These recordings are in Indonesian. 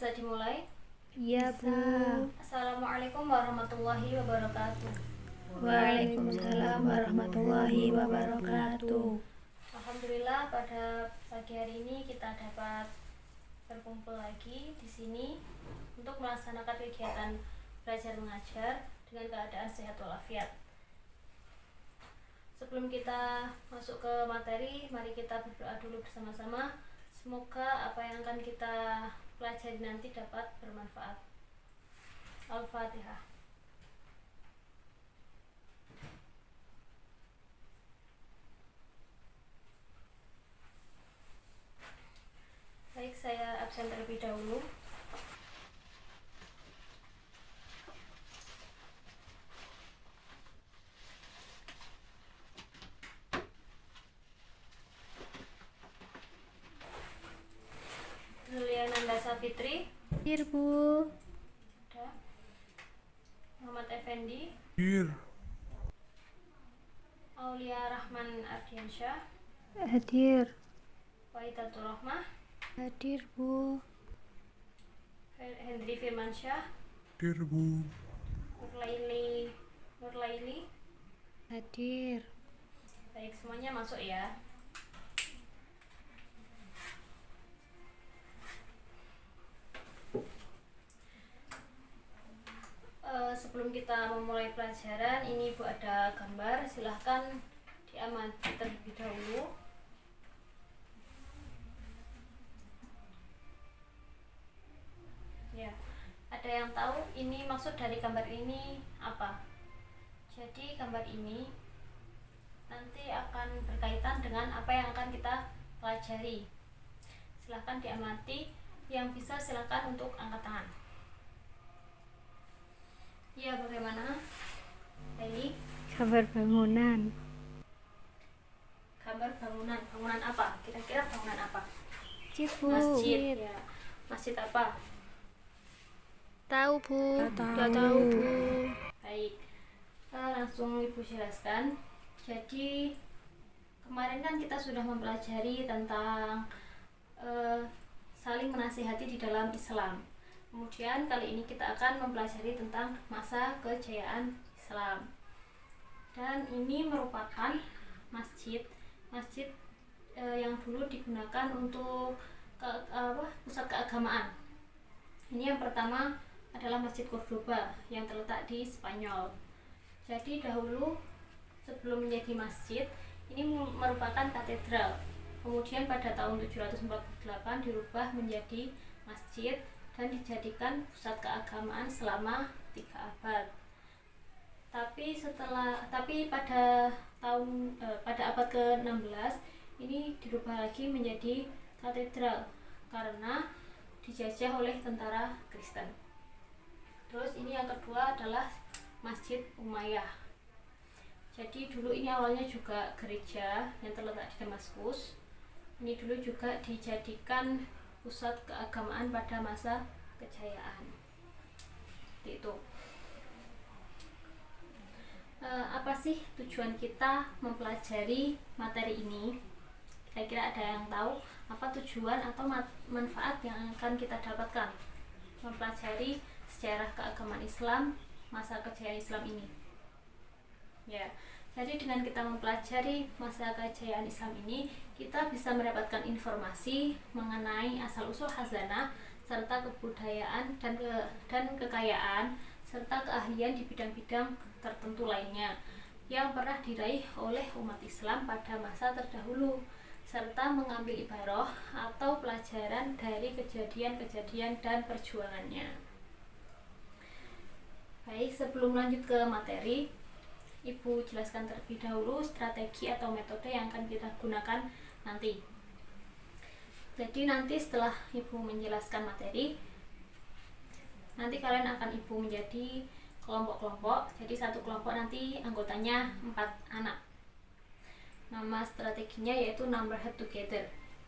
Bisa dimulai? Iya, Bu. Assalamualaikum warahmatullahi wabarakatuh. Waalaikumsalam warahmatullahi wabarakatuh. Alhamdulillah pada pagi hari ini kita dapat berkumpul lagi di sini untuk melaksanakan kegiatan belajar mengajar dengan keadaan sehat walafiat. Sebelum kita masuk ke materi, mari kita berdoa dulu bersama-sama. Semoga apa yang akan kita pelajari nanti dapat bermanfaat. Al-Fatihah. Baik, saya absen terlebih dahulu. Juliananda Safitri. Hadir, Bu. Ada. Muhammad Effendi. Hadir. Aulia Rahman Ardiansyah. Hadir. Wahidatul Rahmah. Hadir, Bu. Hendri Firmansyah. Hadir, Bu. Nurlaili. Hadir. Baik, semuanya masuk ya. Sebelum kita memulai pelajaran, ini Bu ada gambar, silahkan diamati terlebih dahulu. Ya, ada yang tahu ini maksud dari gambar ini apa? Jadi gambar ini nanti akan berkaitan dengan apa yang akan kita pelajari. Silahkan diamati, yang bisa silahkan untuk angkat tangan. Ya, bagaimana? Ini Kabar bangunan. gambar bangunan. Bangunan apa? Kira-kira bangunan apa? Masjid, Bu. Masjid. Ya. Masjid apa? Tahu, Bu. Nggak Tahu, Bu. Baik. Langsung Ibu jelaskan. Jadi kemarin kan kita sudah mempelajari tentang saling menasihati di dalam Islam. Kemudian kali ini kita akan mempelajari tentang masa kejayaan Islam. Dan ini merupakan masjid yang dulu digunakan untuk pusat keagamaan. Ini yang pertama adalah Masjid Cordoba yang terletak di Spanyol. Jadi dahulu sebelum menjadi masjid, ini merupakan katedral. Kemudian pada tahun 748 dirubah menjadi masjid dan dijadikan pusat keagamaan selama 3 abad. Tapi pada abad ke-16 ini dirubah lagi menjadi katedral karena dijajah oleh tentara Kristen. Terus ini yang kedua adalah Masjid Umayyah. Jadi dulu ini awalnya juga gereja yang terletak di Damaskus. Ini dulu juga dijadikan pusat keagamaan pada masa kejayaan. Seperti itu. Apa sih tujuan kita mempelajari materi ini? Kira-kira ada yang tahu apa tujuan atau manfaat yang akan kita dapatkan mempelajari sejarah keagamaan Islam masa kejayaan Islam ini? Ya, jadi dengan kita mempelajari masa kejayaan Islam ini, kita bisa mendapatkan informasi mengenai asal-usul khazanah serta kebudayaan dan kekayaan serta keahlian di bidang-bidang tertentu lainnya yang pernah diraih oleh umat Islam pada masa terdahulu, serta mengambil ibarah atau pelajaran dari kejadian-kejadian dan perjuangannya. Baik, sebelum lanjut ke materi, Ibu jelaskan terlebih dahulu strategi atau metode yang akan kita gunakan nanti. Jadi nanti setelah Ibu menjelaskan materi, nanti kalian akan Ibu menjadi kelompok-kelompok. Jadi satu kelompok nanti anggotanya 4 anak. Nama strateginya yaitu number head together.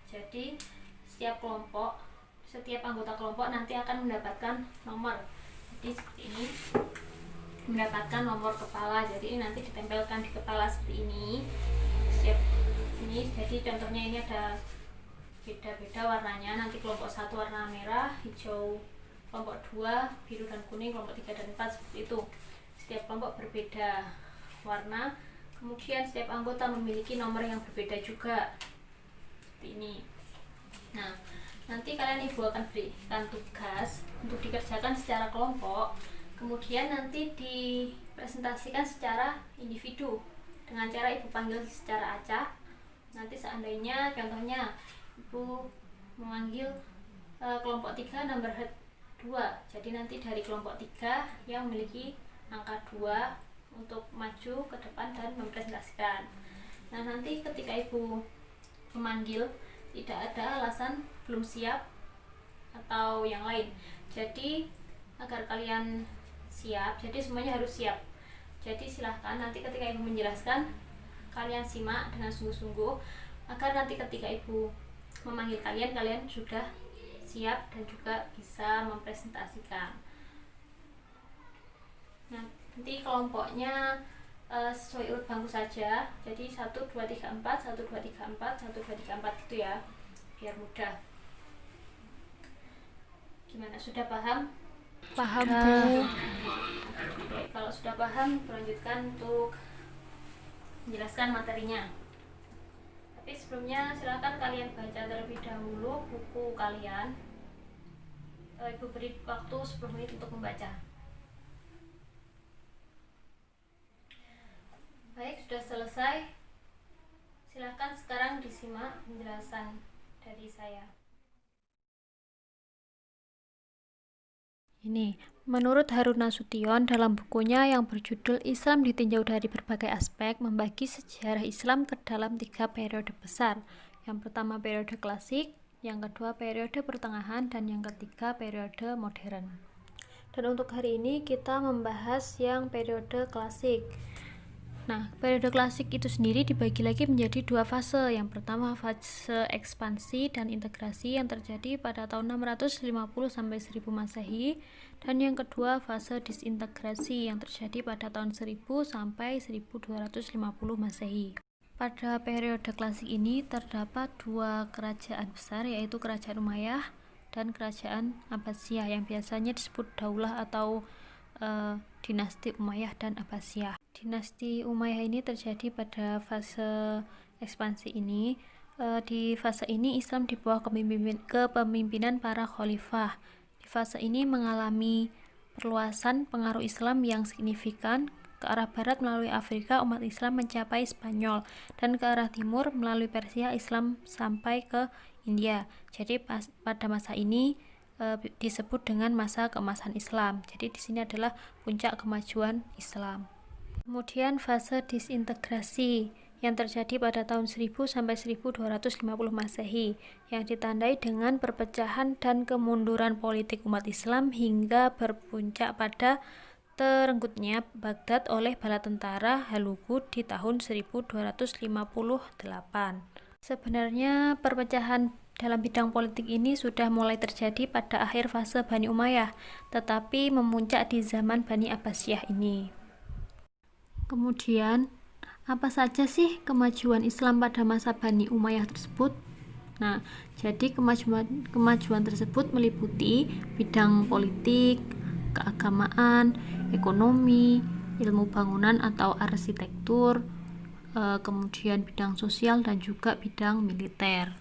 Jadi setiap anggota kelompok nanti akan mendapatkan nomor. Jadi seperti ini, mendapatkan nomor kepala. Jadi ini nanti ditempelkan di kepala seperti ini. Siap ini. Jadi contohnya ini ada beda-beda warnanya. Nanti kelompok 1 warna merah, hijau, kelompok 2 biru dan kuning, kelompok 3 dan 4 seperti itu. Setiap kelompok berbeda warna. Kemudian setiap anggota memiliki nomor yang berbeda juga. Seperti ini. Nah, nanti kalian ibu akan berikan tugas untuk dikerjakan secara kelompok. Kemudian nanti dipresentasikan secara individu dengan cara ibu panggil secara acak. Nanti seandainya contohnya ibu memanggil kelompok 3 nomor 2, jadi nanti dari kelompok 3 yang memiliki angka 2 untuk maju ke depan dan mempresentasikan. Nah, nanti ketika ibu memanggil tidak ada alasan belum siap atau yang lain. Jadi agar kalian siap, jadi semuanya harus siap. Jadi silahkan nanti ketika ibu menjelaskan, kalian simak dengan sungguh-sungguh agar nanti ketika ibu memanggil kalian, kalian sudah siap dan juga bisa mempresentasikan. Nah, nanti kelompoknya sesuai urut bangku saja. Jadi 1, 2, 3, 4, 1, 2, 3, 4, 1, 2, 3, 4 gitu ya, biar mudah. Gimana, sudah paham? Paham, Bu. Oke, kalau sudah paham, lanjutkan untuk menjelaskan materinya. Tapi sebelumnya silakan kalian baca terlebih dahulu buku kalian. Ibu beri waktu 10 menit untuk membaca. Baik, sudah selesai. Silakan sekarang disimak penjelasan dari saya. Ini, menurut Harun Nasution dalam bukunya yang berjudul Islam Ditinjau dari Berbagai Aspek, membagi sejarah Islam ke dalam 3 periode besar. Yang pertama periode klasik, yang kedua periode pertengahan, dan yang ketiga periode modern. Dan untuk hari ini kita membahas yang periode klasik. Nah, periode klasik itu sendiri dibagi lagi menjadi 2 fase. Yang pertama fase ekspansi dan integrasi yang terjadi pada tahun 650 sampai 1000 Masehi, dan yang kedua fase disintegrasi yang terjadi pada tahun 1000 sampai 1250 Masehi. Pada periode klasik ini terdapat 2 kerajaan besar, yaitu Kerajaan Umayyah dan Kerajaan Abbasiyah yang biasanya disebut Daulah atau dinasti Umayyah dan Abbasiyah. Dinasti Umayyah ini terjadi pada fase ekspansi ini. Di fase ini Islam di bawah kepemimpinan para khalifah. Di fase ini mengalami perluasan pengaruh Islam yang signifikan. Ke arah barat melalui Afrika umat Islam mencapai Spanyol, dan ke arah timur melalui Persia Islam sampai ke India. Jadi pada masa ini disebut dengan masa keemasan Islam. Jadi di sini adalah puncak kemajuan Islam. Kemudian fase disintegrasi yang terjadi pada tahun 1000 sampai 1250 Masehi yang ditandai dengan perpecahan dan kemunduran politik umat Islam hingga berpuncak pada terenggutnya Baghdad oleh bala tentara Hulagu di tahun 1258. Sebenarnya perpecahan dalam bidang politik ini sudah mulai terjadi pada akhir fase Bani Umayyah, tetapi memuncak di zaman Bani Abbasiyah ini. Kemudian, apa saja sih kemajuan Islam pada masa Bani Umayyah tersebut? Nah, jadi kemajuan tersebut meliputi bidang politik, keagamaan, ekonomi, ilmu bangunan atau arsitektur, kemudian bidang sosial dan juga bidang militer.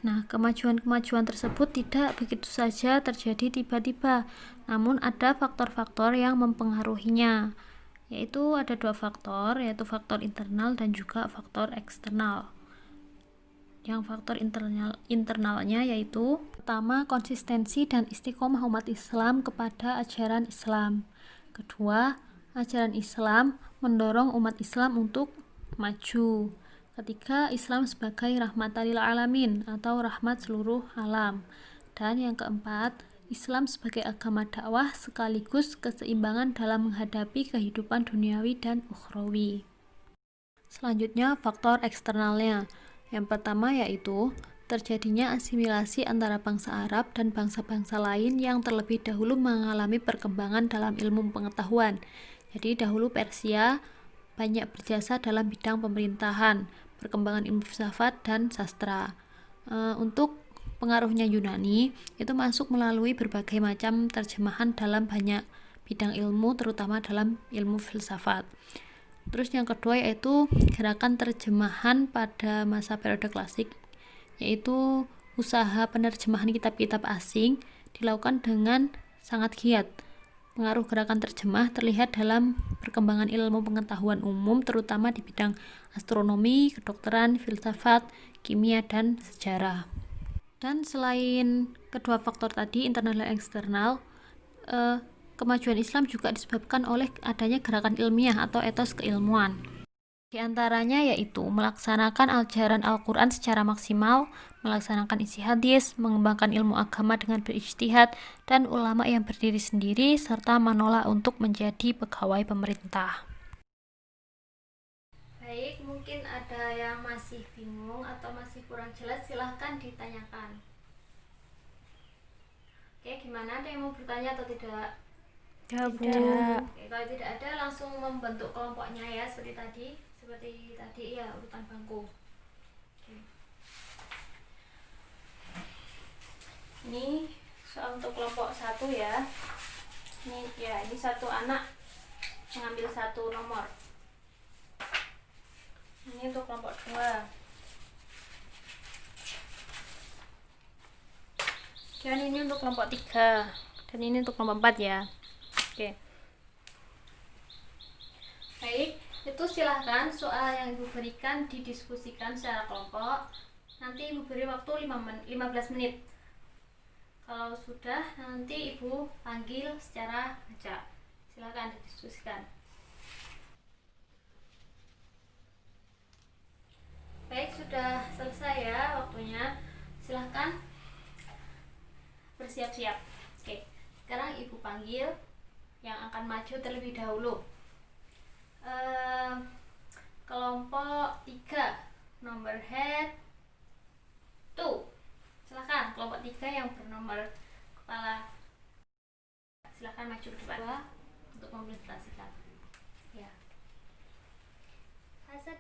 Nah, kemajuan-kemajuan tersebut tidak begitu saja terjadi tiba-tiba, namun ada faktor-faktor yang mempengaruhinya, yaitu ada 2 faktor, yaitu faktor internal dan juga faktor eksternal. Yang faktor internalnya yaitu pertama, konsistensi dan istiqomah umat Islam kepada ajaran Islam. Kedua, ajaran Islam mendorong umat Islam untuk maju. Ketiga, Islam sebagai rahmatan lil alamin atau rahmat seluruh alam. Dan yang keempat, Islam sebagai agama dakwah sekaligus keseimbangan dalam menghadapi kehidupan duniawi dan ukhrawi. Selanjutnya, faktor eksternalnya. Yang pertama yaitu terjadinya asimilasi antara bangsa Arab dan bangsa-bangsa lain yang terlebih dahulu mengalami perkembangan dalam ilmu pengetahuan. Jadi dahulu Persia banyak berjasa dalam bidang pemerintahan, perkembangan ilmu filsafat dan sastra. Untuk pengaruhnya Yunani itu masuk melalui berbagai macam terjemahan dalam banyak bidang ilmu, terutama dalam ilmu filsafat. Terus yang kedua yaitu gerakan terjemahan pada masa periode klasik, yaitu usaha penerjemahan kitab-kitab asing dilakukan dengan sangat giat. Pengaruh gerakan terjemah terlihat dalam perkembangan ilmu pengetahuan umum, terutama di bidang astronomi, kedokteran, filsafat, kimia, dan sejarah. Dan selain kedua faktor tadi, internal dan eksternal, kemajuan Islam juga disebabkan oleh adanya gerakan ilmiah atau etos keilmuan. Di antaranya yaitu melaksanakan ajaran Al-Quran secara maksimal, melaksanakan isi hadis, mengembangkan ilmu agama dengan berijtihad, dan ulama yang berdiri sendiri, serta menolak untuk menjadi pegawai pemerintah. Baik, mungkin ada yang masih bingung atau masih kurang jelas, silahkan ditanyakan. Oke, gimana? Ada yang mau bertanya atau tidak? Tidak. Oke, kalau tidak ada, langsung membentuk kelompoknya ya, seperti tadi ya, urutan bangku. Oke. Ini soal untuk kelompok 1 ya. Ini satu anak mengambil satu nomor. Ini untuk kelompok 2. Dan ini untuk kelompok 3. Dan ini untuk kelompok 4 ya. Oke. Baik, itu silahkan soal yang Ibu berikan didiskusikan secara kelompok. Nanti Ibu beri waktu 15 menit. Kalau sudah, nanti Ibu panggil secara baca. Silahkan didiskusikan. Baik, sudah selesai ya waktunya. Silahkan bersiap-siap. Oke, sekarang Ibu panggil yang akan maju terlebih dahulu. Kelompok 3, nomor head 2. Silahkan kelompok 3 yang bernomor kepala, silahkan maju ke depan untuk mempresentasikan. Ya. Fase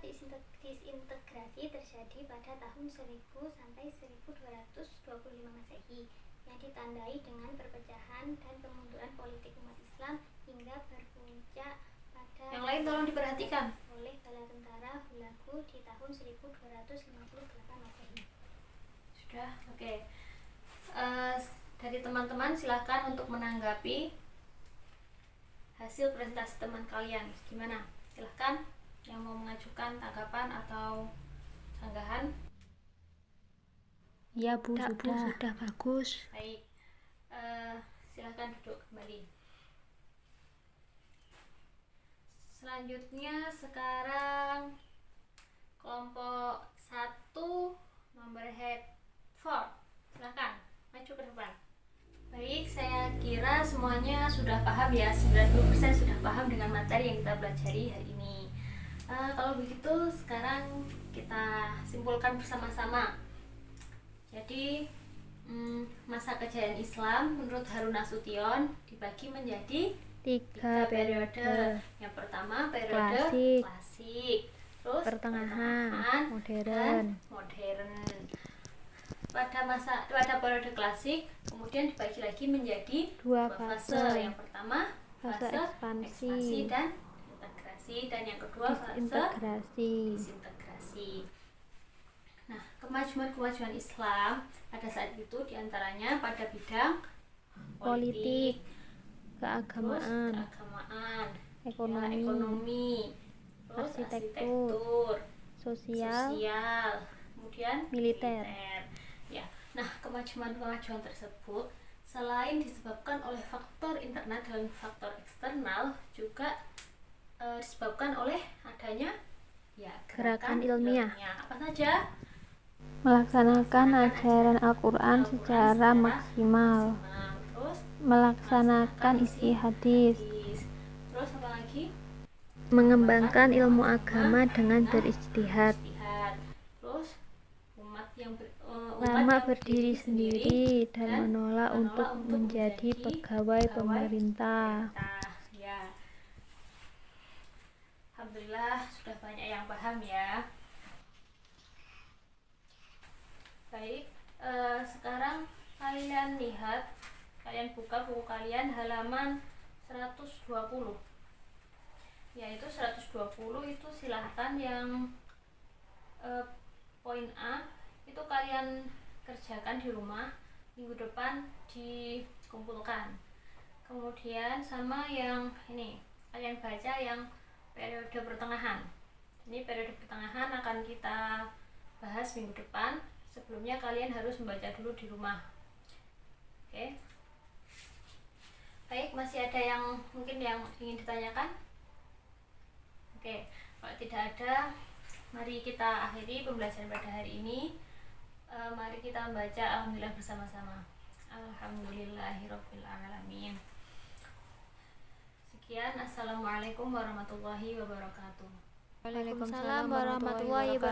disintegrasi terjadi pada tahun 1000 sampai 1225 Masehi yang ditandai dengan perpecahan dan kemunduran politik umat Islam hingga berpuncak pada Yang lain tolong diperhatikan. oleh bala tentara Hulagu di tahun 1258 Masehi. Sudah, oke. Dari teman-teman silahkan untuk menanggapi hasil presentasi teman kalian. Gimana? Silahkan yang mau mengajukan tanggapan atau sanggahan. Ya Bu, sudah bagus. Baik, silahkan duduk kembali. Selanjutnya sekarang kelompok 1 nomor head 4. Silahkan maju ke depan. Baik, saya kira semuanya sudah paham ya, 90% sudah paham dengan materi yang kita pelajari hari ini. Kalau begitu sekarang kita simpulkan bersama-sama. Jadi masa kejayaan Islam menurut Harun Nasution dibagi menjadi 3 periode. Yang pertama periode klasik, terus Pertengahan, modern. dan modern. Pada periode klasik kemudian dibagi lagi menjadi Dua fase. fase. Yang pertama Fase ekspansi dan integrasi, dan yang kedua fase disintegrasi. Nah, kemajuan Islam pada saat itu diantaranya pada bidang politik, keagamaan, ekonomi, terus arsitektur, sosial, kemudian militer. Ya. Nah, kemajuan tersebut selain disebabkan oleh faktor internal dan faktor eksternal, juga disebabkan oleh adanya gerakan ilmiah. Apa saja? Melaksanakan ajaran Al-Quran secara maksimal, Terus melaksanakan isi hadis, terus apa lagi? mengembangkan ilmu agama dengan berijtihad, Terus ulama berdiri sendiri dan menolak untuk menjadi pegawai pemerintah. Ya. Alhamdulillah sudah banyak yang paham ya. Baik, sekarang kalian lihat, kalian buka buku kalian halaman 120. Yaitu 120 itu silahkan yang poin A itu kalian kerjakan di rumah, minggu depan dikumpulkan. Kemudian sama yang ini kalian baca yang periode pertengahan. Ini periode pertengahan akan kita bahas minggu depan. Sebelumnya kalian harus membaca dulu di rumah. Oke. Baik, masih ada yang mungkin yang ingin ditanyakan? Oke, kalau tidak ada, mari kita akhiri pembelajaran pada hari ini. Mari kita membaca alhamdulillah bersama-sama. Alhamdulillahirobbilalamin. Sekian, assalamualaikum warahmatullahi wabarakatuh. Waalaikumsalam warahmatullahi wabarakatuh.